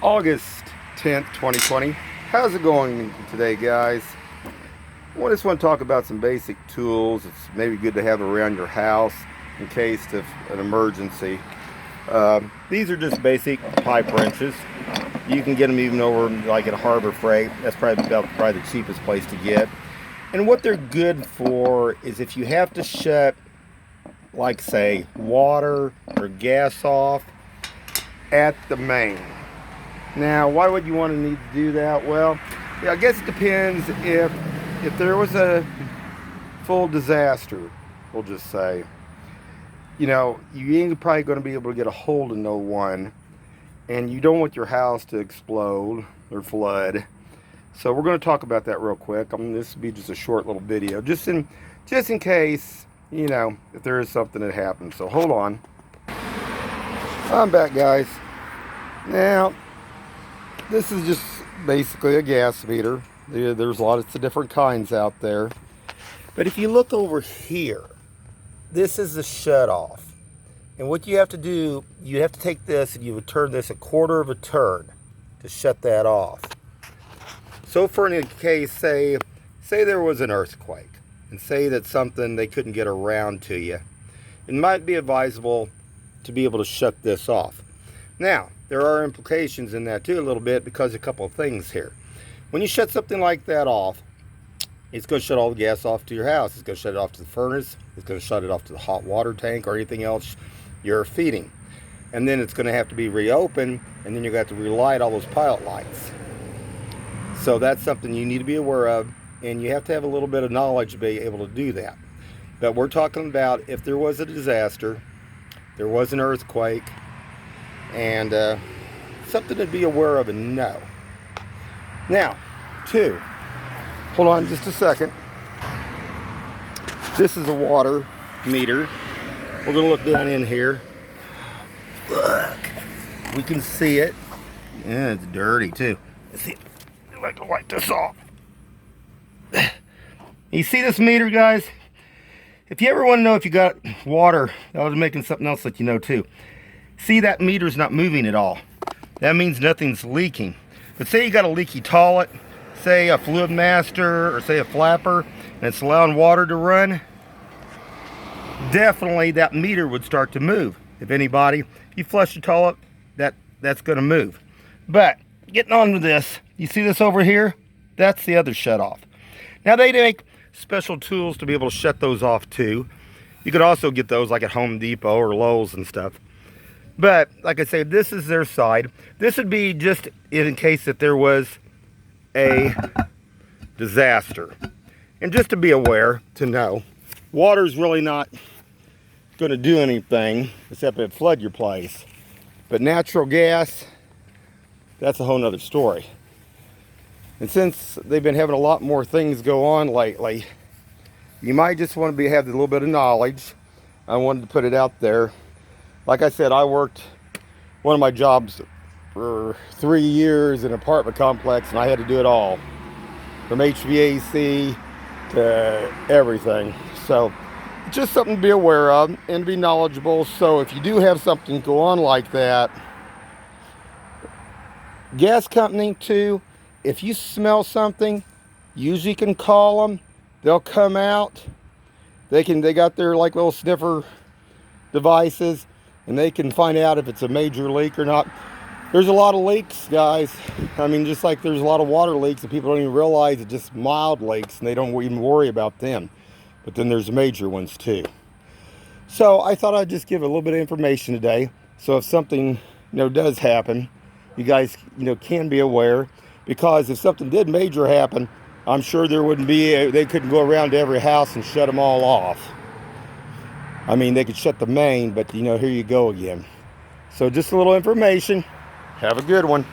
August 10th, 2020. How's it going today, guys? I just want to talk about some basic tools. It's maybe good to have around your house in case of an emergency. These are just basic pipe wrenches. You can get them even over like at Harbor Freight. That's probably the cheapest place to get. And what they're good for is if you have to shut, like say, water or gas off at the main. Now, why would you want to need to do that? Well, yeah, I guess it depends if there was a full disaster, we'll just say. You know, you ain't probably going to be able to get a hold of no one, and you don't want your house to explode or flood. So we're going to talk about that real quick. This will be just a short little video, just in case, you know, if there is something that happens. So hold on. I'm back, guys. Now, this is just basically a gas meter. There's lots of different kinds out there. But if you look over here, this is the shut off. And what you have to do, you have to take this and you would turn this a quarter of a turn to shut that off. So for in case, say there was an earthquake, and say that something they couldn't get around to you, it might be advisable to be able to shut this off. Now, there are implications in that too a little bit, because a couple of things here. When you shut something like that off, it's going to shut all the gas off to your house. It's going to shut it off to the furnace. It's going to shut it off to the hot water tank or anything else you're feeding. And then it's going to have to be reopened, and then you're going to have to relight all those pilot lights. So that's something you need to be aware of, and you have to have a little bit of knowledge to be able to do that. But we're talking about if there was a disaster, there was an earthquake, and something to be aware of and know. Now, two, hold on just a second. This is a water meter. We're going to look down in here. Look, we can see it. Yeah, it's dirty too. Let's see. I'd like to wipe this off. You see this meter, guys? If you ever want to know if you got water, I was making something else that you know too. See, that meter's not moving at all. That means nothing's leaking. But say you got a leaky toilet, say a fluid master, or say a flapper, and it's allowing water to run, definitely that meter would start to move. If you flush the toilet, that's going to move. But getting on with this, you see this over here? That's the other shut off. Now they make special tools to be able to shut those off too. You could also get those like at Home Depot or Lowe's and stuff. But like I say, this is their side. This would be just in case that there was a disaster. And just to be aware, to know, water's really not going to do anything except it flood your place. But natural gas, that's a whole nother story. And since they've been having a lot more things go on lately, you might just want to have a little bit of knowledge. I wanted to put it out there. Like I said, I worked one of my jobs for 3 years in an apartment complex, and I had to do it all, from HVAC to everything. So just something to be aware of and be knowledgeable. So if you do have something go on like that, gas company too, if you smell something, usually can call them. They'll come out. They got their like little sniffer devices, and they can find out if it's a major leak or not. There's a lot of leaks, guys. I mean, just like there's a lot of water leaks that people don't even realize it's just mild leaks, and they don't even worry about them. But then there's major ones too. So I thought I'd just give a little bit of information today. So if something, does happen, you guys, can be aware. Because if something did major happen, I'm sure they couldn't go around to every house and shut them all off. I mean, they could shut the main, but here you go again. So just a little information. Have a good one.